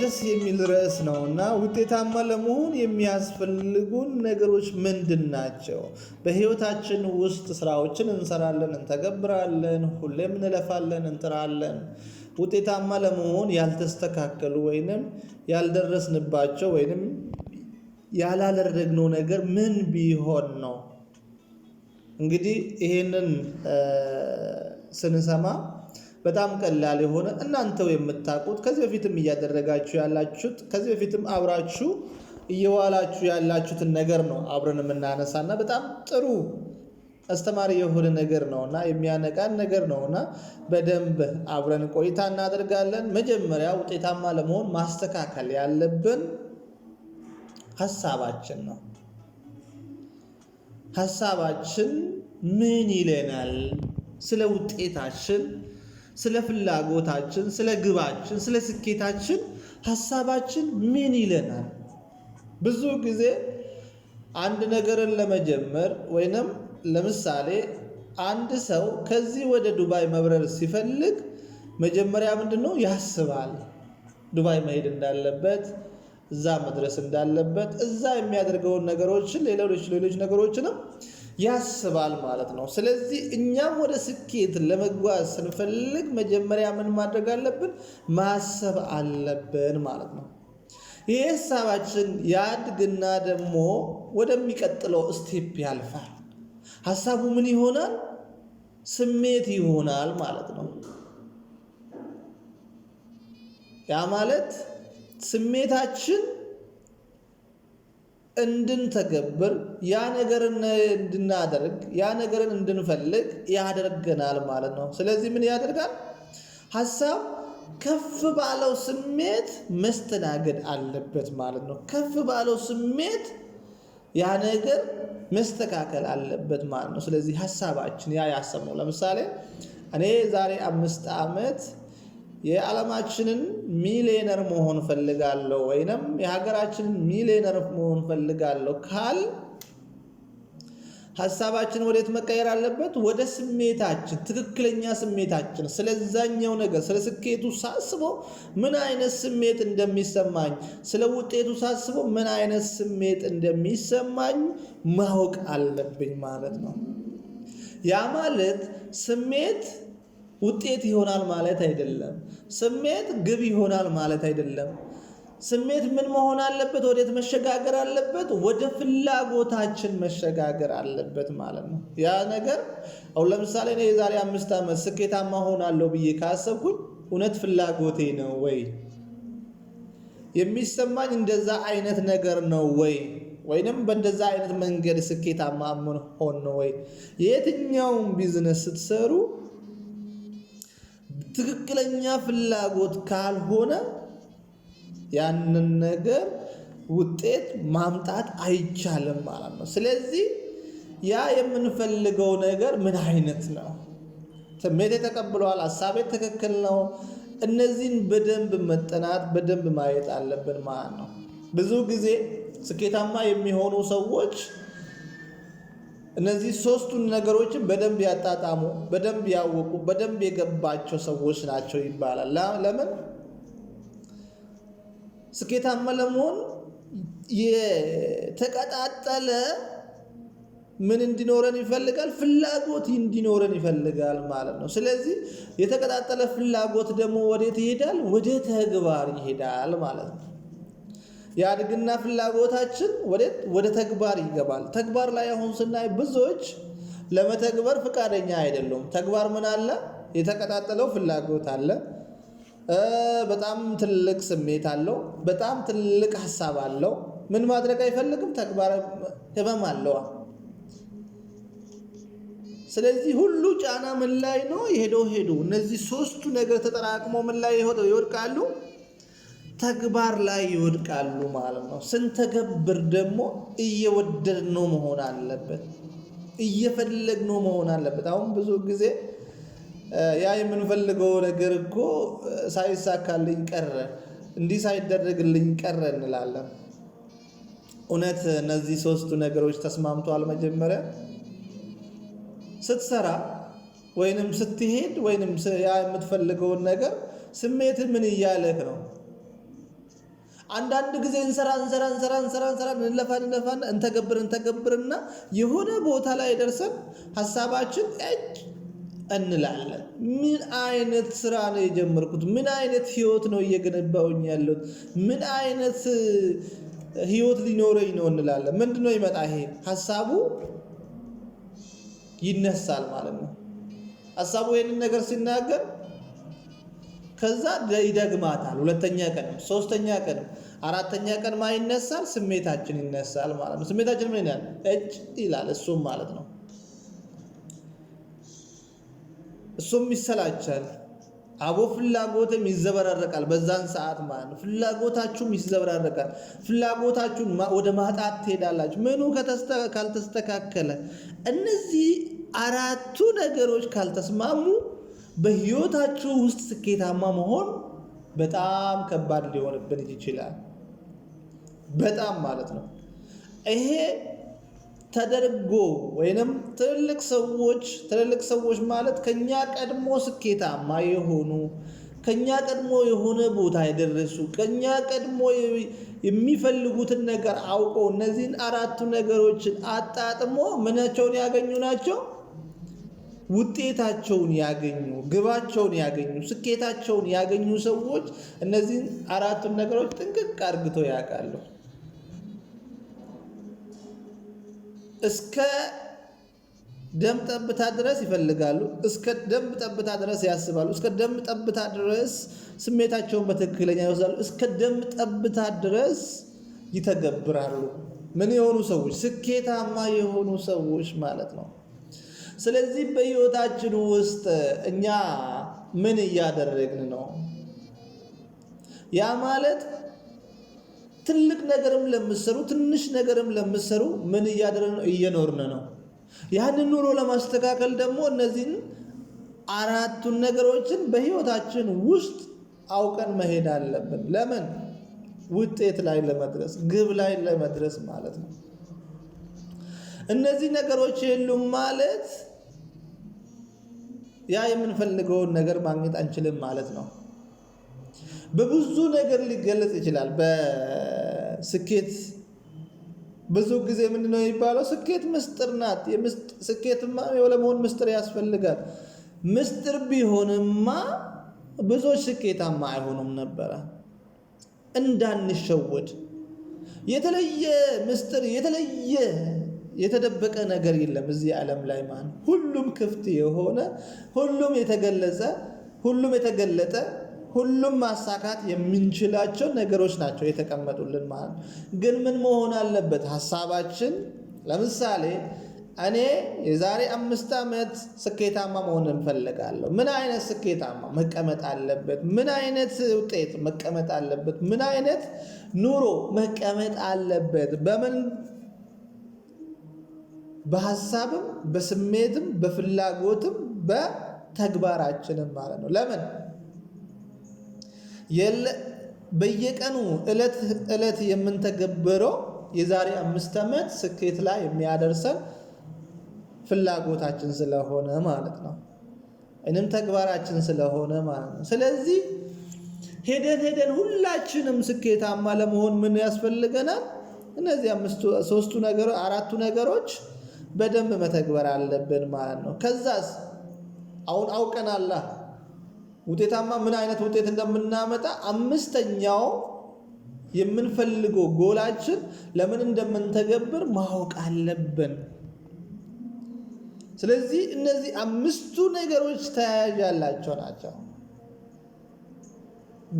ደስ የሚል ርዕስ ነውና ውጤታማ ለመሆን የሚያስፈልጉን ነገሮች ምንድናቸው? በህይወታችን ውስጥ ስራዎችን እንሰራለን፣ እንተገብራለን፣ ሁሌም እንለፋለን፣ እንጥራለን። ውጤታማ ለመሆን ያልተስተካከሉ ወይንም ያልደረስንባቸው ወይንም ያላደረግነው ነገር ምን ቢሆን ነው? እንግዲህ ይሄንን ስንሰማ በጣም ቀላል የሆነ እናንተው የምታውቁት ከዚህ በፊትም እያደረጋችሁ ያላችሁት ከዚህ በፊትም አብራችሁ እየዋላችሁ ያላችሁትን ነገር ነው አብረን የምናነሳና በጣም ጥሩ አስተማሪ የሆነ ነገር ነውና የሚያነቃን ነገር ነውና በደንብ አብረን ቆይታ እናደርጋለን። መጀመሪያ ውጤታማ ለመሆን ማስተካከል ያለብን ሐሳባችን ነው። ሐሳባችን ምን ይለናል? ስለ ውጤታችን፣ ስለ ፍላጎታችን፣ ስለ ግባችን፣ ስለ ስኬታችን ሐሳባችን ምን ይለናል? ብዙ ጊዜ አንድ ነገርን ለመጀመር ወይንም ለምሳሌ አንድ ሰው ከዚህ ወደ ዱባይ መብረር ሲፈልግ መጀመሪያ ምንድነው ያስባል? ዱባይ መሄድ እንዳለበት፣ እዛ መድረስ እንዳለበት፣ እዛ የሚያደርገውን ነገሮችን ሌሎች ነገሮችንም ያስባል ማለት ነው። ስለዚህ እኛም ወደ ስኬት ለመጓዝ ስንፈልግ መጀመሪያ ምን ማድረግ አለብን? ማሰብ አለብን ማለት ነው። ይህ ሐሳባችን ያድግና ደግሞ ወደሚቀጥለው ስቴፕ ያልፋል። ሐሳቡ ምን ይሆናል? ስሜት ይሆናል ማለት ነው። ያ ማለት ስሜታችን እንድንተገብር ያ ነገርን እንድናደርግ ያ ነገርን እንድንፈልግ ያደርገናል ማለት ነው። ስለዚህ ምን ያደርጋል? ሐሳብ ከፍ ባለው ስሜት መስተናገድ አለበት ማለት ነው። ከፍ ባለው ስሜት ያ ነገር መስተካከል አለበት ማለት ነው። ስለዚህ ሐሳባችን ያ ያሰብነው ለምሳሌ እኔ ዛሬ 5 ዓመት የዓለማችንን ሚሊዮነር መሆን ፈልጋለሁ ወይንም የሀገራችንን ሚሊዮነር መሆን ፈልጋለሁ ካል ሐሳባችን ወዴት መቀየር አለበት? ወደ ስሜታችን፣ ትክክለኛ ስሜታችን ስለዛኛው ነገር ስለ ስኬቱ ሳስበው ምን አይነት ስሜት እንደሚሰማኝ፣ ስለ ውጤቱ ሳስበው ምን አይነት ስሜት እንደሚሰማኝ ማወቅ አለብኝ ማለት ነው። ያ ማለት ስሜት ውጤት ይሆናል ማለት አይደለም። ስሜት ግብ ይሆናል ማለት አይደለም። ስሜት ምን መሆን አለበት? ወዴት መሸጋገር አለበት? ወደ ፍላጎታችን መሸጋገር አለበት ማለት ነው። ያ ነገር አሁን ለምሳሌ እኔ የዛሬ 5 ዓመት ስኬታማ ሆናለሁ ብዬ ካሰብኩኝ እውነት ፍላጎቴ ነው ወይ? የሚሰማኝ እንደዛ አይነት ነገር ነው ወይ? ወይንም በእንደዛ አይነት መንገድ ስኬታማ ሆን ነው ወይ? የትኛውም ቢዝነስ ስትሰሩ ትክክለኛ ፍላጎት ካልሆነ ያንን ነገር ውጤት ማምጣት አይቻልም ማለት ነው። ስለዚህ ያ የምንፈልገው ነገር ምን አይነት ነው? ስሜቴ ተቀብሏል? ሐሳቤ ትክክል ነው? እነዚህን በደንብ መጠናት በደንብ ማየት አለብን ማለት ነው። ብዙ ጊዜ ስኬታማ የሚሆኑ ሰዎች እነዚህ ሶስቱን ነገሮችን በደንብ ያጣጣሙ፣ በደንብ ያወቁ፣ በደንብ የገባቸው ሰዎች ናቸው ይባላል። ለምን? ስኬታማ ለመሆን የተቀጣጠለ ምን እንዲኖረን ይፈልጋል? ፍላጎት እንዲኖረን ይፈልጋል ማለት ነው። ስለዚህ የተቀጣጠለ ፍላጎት ደግሞ ወዴት ይሄዳል? ወደ ተግባር ይሄዳል ማለት ነው። ያድግና ፍላጎታችን ወደ ተግባር ይገባል። ተግባር ላይ አሁን ስናይ ብዙዎች ለመተግበር ፍቃደኛ አይደሉም። ተግባር ምን አለ? የተቀጣጠለው ፍላጎት አለ። በጣም ትልቅ ስሜት አለው። በጣም ትልቅ ሐሳብ አለው። ምን ማድረግ አይፈልግም? ተግባር ህመም አለው። ስለዚህ ሁሉ ጫና ምን ላይ ነው? ሄዶ እነዚህ ሶስቱ ነገር ተጠራቅመው ምን ላይ ይወድቃሉ? ተግባር ላይ ይወድቃሉ ማለት ነው። ስንተገብር ደግሞ እየወደድነው መሆን አለበት፣ እየፈለግነው መሆን አለበት። አሁን ብዙ ጊዜ ያ የምንፈልገው ነገር እኮ ሳይሳካልኝ ቀረ፣ እንዲህ ሳይደረግልኝ ቀረ እንላለን። እውነት እነዚህ ሶስቱ ነገሮች ተስማምተዋል? መጀመሪያ ስትሰራ ወይንም ስትሄድ ወይንም ያ የምትፈልገውን ነገር ስሜት ምን እያለህ ነው? አንዳንድ ጊዜ እንሰራ እንለፋን እንተገብርና የሆነ ቦታ ላይ ደርሰን ሐሳባችን እንላለን። ምን አይነት ስራ ነው የጀመርኩት? ምን አይነት ህይወት ነው እየገነባሁኝ ያለሁት? ምን አይነት ህይወት ሊኖረኝ ነው እንላለን። ምንድነው ይመጣ? ይሄ ሐሳቡ ይነሳል ማለት ነው። ሐሳቡ ይሄንን ነገር ሲናገር ከዛ ይደግማታል። ሁለተኛ ቀን፣ ሶስተኛ ቀን፣ አራተኛ ቀን ማይነሳል፣ ስሜታችን ይነሳል ማለት ነው። ስሜታችን ምን ይላል? ይላል እሱም ማለት ነው። እሱም ይሰላቻል። አቦ ፍላጎትም ይዘበራረቃል በዛን ሰዓት ማለት ነው። ፍላጎታችሁም ይዘበራረቃል። ፍላጎታችሁን ወደ ማጣት ትሄዳላችሁ። ምኑ ካልተስተካከለ፣ እነዚህ አራቱ ነገሮች ካልተስማሙ በህይወታችሁ ውስጥ ስኬታማ መሆን በጣም ከባድ ሊሆንብን ይችላል። በጣም ማለት ነው። ይሄ ተደርጎ ወይንም ትልልቅ ሰዎች ማለት ከኛ ቀድሞ ስኬታማ የሆኑ፣ ከኛ ቀድሞ የሆነ ቦታ የደረሱ፣ ከኛ ቀድሞ የሚፈልጉትን ነገር አውቀው እነዚህን አራቱ ነገሮችን አጣጥሞ ምናቸውን ያገኙ ናቸው? ውጤታቸውን ያገኙ፣ ግባቸውን ያገኙ፣ ስኬታቸውን ያገኙ ሰዎች እነዚህን አራቱን ነገሮች ጥንቅቅ አድርገው ያውቃሉ። እስከ ደም ጠብታ ድረስ ይፈልጋሉ። እስከ ደም ጠብታ ድረስ ያስባሉ። እስከ ደም ጠብታ ድረስ ስሜታቸውን በትክክለኛ ይወስዳሉ። እስከ ደም ጠብታ ድረስ ይተገብራሉ። ምን የሆኑ ሰዎች? ስኬታማ የሆኑ ሰዎች ማለት ነው። ስለዚህ በህይወታችን ውስጥ እኛ ምን እያደረግን ነው? ያ ማለት ትልቅ ነገርም ለምትሰሩ ትንሽ ነገርም ለምትሰሩ ምን እያደረግን ነው? እየኖርን ነው። ያንን ኑሮ ለማስተካከል ደግሞ እነዚህን አራቱን ነገሮችን በህይወታችን ውስጥ አውቀን መሄድ አለብን። ለምን? ውጤት ላይ ለመድረስ፣ ግብ ላይ ለመድረስ ማለት ነው። እነዚህ ነገሮች የሉም ማለት ያ የምንፈልገውን ነገር ማግኘት አንችልም ማለት ነው። በብዙ ነገር ሊገለጽ ይችላል። በስኬት ብዙ ጊዜ ምንድነው የሚባለው? ስኬት ምስጢር ናት። ስኬትማ ለመሆን ምስጢር ያስፈልጋል። ምስጢር ቢሆንማ ብዙዎች ስኬታማ አይሆኑም ነበረ። እንዳንሸወድ። የተለየ ምስጢር፣ የተለየ የተደበቀ ነገር የለም እዚህ ዓለም ላይ ማለት። ሁሉም ክፍት የሆነ፣ ሁሉም የተገለጸ፣ ሁሉም የተገለጠ፣ ሁሉም ማሳካት የምንችላቸው ነገሮች ናቸው የተቀመጡልን ማለት። ግን ምን መሆን አለበት? ሐሳባችን። ለምሳሌ እኔ የዛሬ 5 ዓመት ስኬታማ መሆን እንፈልጋለሁ። ምን አይነት ስኬታማ መቀመጥ አለበት? ምን አይነት ውጤት መቀመጥ አለበት? ምን አይነት ኑሮ መቀመጥ አለበት? በምን? በሐሳብም፣ በስሜትም፣ በፍላጎትም፣ በተግባራችንም ማለት ነው። ለምን? በየቀኑ ዕለት የምንተገብረው የዛሬ 5 ዓመት ስኬት ላይ የሚያደርሰን ፍላጎታችን ስለሆነ ማለት ነው። እንም ተግባራችን ስለሆነ ማለት ነው። ስለዚህ ሄደን ሁላችንም ስኬታማ ለመሆን ምን ያስፈልገናል? እነዚህ አራቱ ነገሮች በደንብ መተግበር አለብን ማለት ነው። ከዛስ አሁን አውቀናል ውጤታማ ምን አይነት ውጤት እንደምናመጣ። 5ኛው የምንፈልገው ጎላችን ለምን እንደምንተገብር ማወቅ አለብን። ስለዚህ እነዚህ 5ቱ ነገሮች ተያያዥ ያላቸው ናቸው።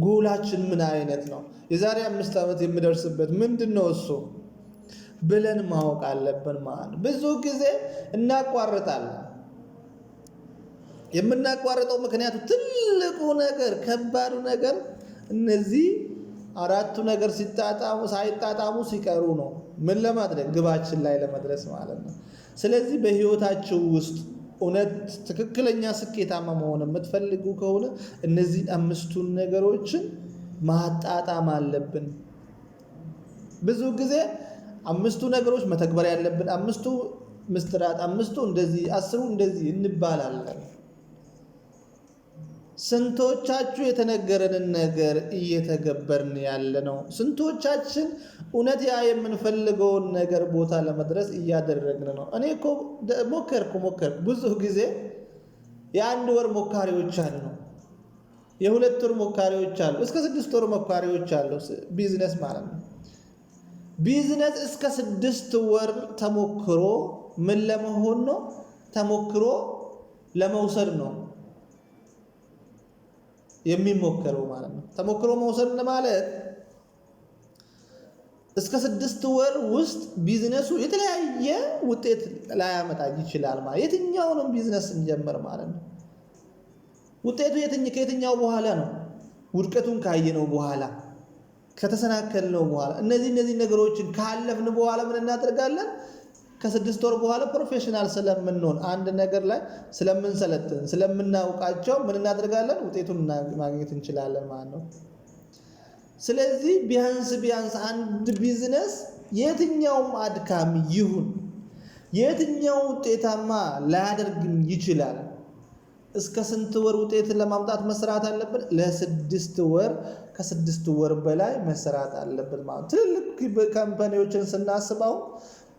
ጎላችን ምን አይነት ነው? የዛሬ 5 ዓመት የምደርስበት ምንድነው እሱ ብለን ማወቅ አለብን ማለት። ብዙ ጊዜ እናቋርጣለን። የምናቋርጠው ምክንያቱ ትልቁ ነገር፣ ከባዱ ነገር እነዚህ አራቱ ነገር ሳይጣጣሙ ሲቀሩ ነው። ምን ለማድረግ? ግባችን ላይ ለመድረስ ማለት ነው። ስለዚህ በህይወታችሁ ውስጥ እውነት ትክክለኛ ስኬታማ መሆን የምትፈልጉ ከሆነ እነዚህ 5ቱን ነገሮችን ማጣጣም አለብን። ብዙ ጊዜ 5ቱ ነገሮች መተግበር ያለብን፣ 5ቱ ምስጢራት፣ 5ቱ እንደዚህ፣ 10ቱ እንደዚህ እንባላለን። ስንቶቻችሁ የተነገረንን ነገር እየተገበርን ያለ ነው? ስንቶቻችን እውነት ያ የምንፈልገውን ነገር ቦታ ለመድረስ እያደረግን ነው? እኔ እኮ ሞከርኩ ብዙ ጊዜ የአንድ ወር ሞካሪዎች አሉ፣ የሁለት ወር ሞካሪዎች አሉ፣ እስከ 6 ወር ሞካሪዎች አሉ። ቢዝነስ ማለት ነው። ቢዝነስ እስከ 6 ወር ተሞክሮ ምን ለመሆን ነው? ተሞክሮ ለመውሰድ ነው የሚሞከረው ማለት ነው። ተሞክሮ መውሰድ ማለት እስከ 6 ወር ውስጥ ቢዝነሱ የተለያየ ውጤት ላያመጣ ይችላል ማለት የትኛውንም ቢዝነስ እንጀምር ማለት ነው። ውጤቱ ከየትኛው በኋላ ነው? ውድቀቱን ካየነው በኋላ፣ ከተሰናከልነው በኋላ፣ እነዚህ ነገሮችን ካለፍን በኋላ ምን እናደርጋለን? ከ6 ወር በኋላ ፕሮፌሽናል ስለምንሆን አንድ ነገር ላይ ስለምንሰለጥን ስለምናውቃቸው ምን እናደርጋለን? ውጤቱን ማግኘት እንችላለን ማለት ነው። ስለዚህ ቢያንስ አንድ ቢዝነስ የትኛውም አድካሚ ይሁን የትኛው ውጤታማ ላያደርግም ይችላል። እስከ ስንት ወር ውጤት ለማምጣት መስራት አለብን? ለ6 ወር፣ ከ6 ወር በላይ መስራት አለብን ማለት ነው። ትልልቅ ካምፓኒዎችን ስናስበው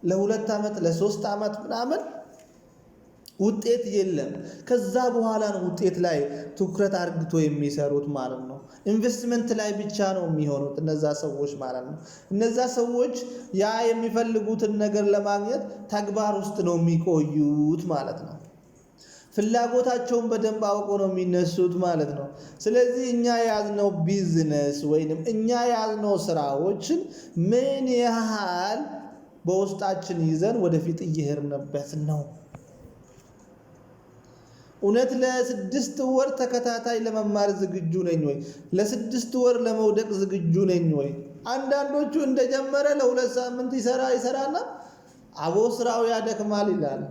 ለ2 ዓመት ለ3 ዓመት ምናምን ውጤት የለም። ከዛ በኋላ ነው ውጤት ላይ ትኩረት አድርገው የሚሰሩት ማለት ነው። ኢንቨስትመንት ላይ ብቻ ነው የሚሆኑት እነዛ ሰዎች ማለት ነው። እነዛ ሰዎች ያ የሚፈልጉትን ነገር ለማግኘት ተግባር ውስጥ ነው የሚቆዩት ማለት ነው። ፍላጎታቸውን በደንብ አውቀው ነው የሚነሱት ማለት ነው። ስለዚህ እኛ ያዝነው ቢዝነስ ወይንም እኛ ያዝነው ስራዎችን ምን ያህል በውስጣችን ይዘን ወደፊት እየሄድንበት ነው? እውነት ለ6 ወር ተከታታይ ለመማር ዝግጁ ነኝ ወይ? ለ6 ወር ለመውደቅ ዝግጁ ነኝ ወይ? አንዳንዶቹ እንደጀመረ ለ2 ሳምንት ይሰራና አቦ ስራው ያደክማል ይላል።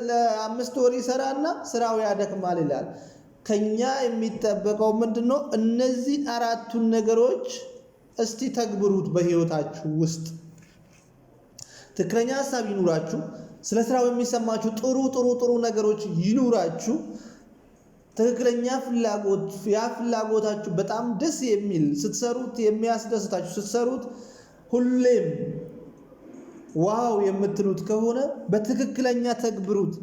ለ5 ወር ይሰራና ስራው ያደክማል ይላል። ከኛ የሚጠበቀው ምንድነው? እነዚህ 4ቱን ነገሮች እስቲ ተግብሩት በህይወታችሁ ውስጥ። ትክክለኛ ሐሳብ ይኑራችሁ። ስለ ስራው የሚሰማችሁ ጥሩ ነገሮች ይኑራችሁ። ትክክለኛ ፍላጎት፣ ያ ፍላጎታችሁ በጣም ደስ የሚል ስትሰሩት የሚያስደስታችሁ ስትሰሩት ሁሌም ዋው የምትሉት ከሆነ በትክክለኛ ተግብሩት።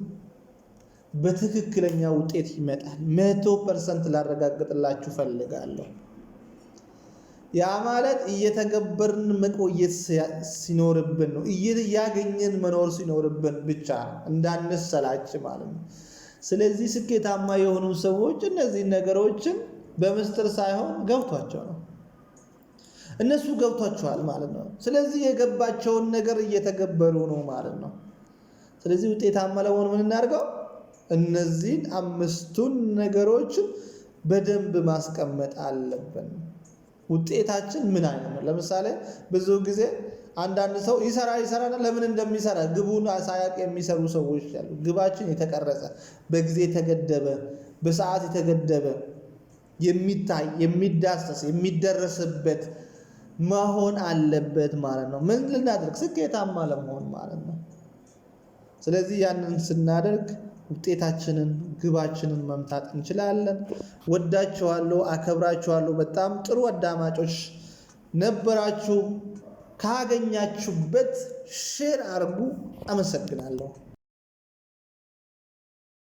በትክክለኛ ውጤት ይመጣል። 100% ላረጋግጥላችሁ ፈልጋለሁ። ያ ማለት እየተገበርን መቆየት ሲኖርብን ነው። እያገኘን መኖር ሲኖርብን ብቻ እንዳንሰላች ማለት ነው። ስለዚህ ስኬታማ የሆኑ ሰዎች እነዚህ ነገሮችን በምስጢር ሳይሆን ገብቷቸው ነው። እነሱ ገብቷቸዋል ማለት ነው። ስለዚህ የገባቸውን ነገር እየተገበሩ ነው ማለት ነው። ስለዚህ ውጤታማ ለመሆን ምን እናድርገው? እነዚህን 5ቱን ነገሮችን በደንብ ማስቀመጥ አለብን። ውጤታችን ምን አይነት ነው? ለምሳሌ ብዙ ጊዜ አንዳንድ ሰው ይሰራና ለምን እንደሚሰራ ግቡን ሳያውቅ የሚሰሩ ሰዎች አሉ። ግባችን የተቀረጸ፣ በጊዜ የተገደበ፣ በሰዓት የተገደበ፣ የሚታይ፣ የሚዳሰስ፣ የሚደረስበት መሆን አለበት ማለት ነው። ምን ልናደርግ? ስኬታማ ለመሆን ማለት ነው። ስለዚህ ያንን ስናደርግ ውጤታችንን፣ ግባችንን መምታት እንችላለን። ወዳችኋለሁ፣ አከብራችኋለሁ። በጣም ጥሩ አዳማጮች ነበራችሁ። ካገኛችሁበት ሼር አድርጉ። አመሰግናለሁ።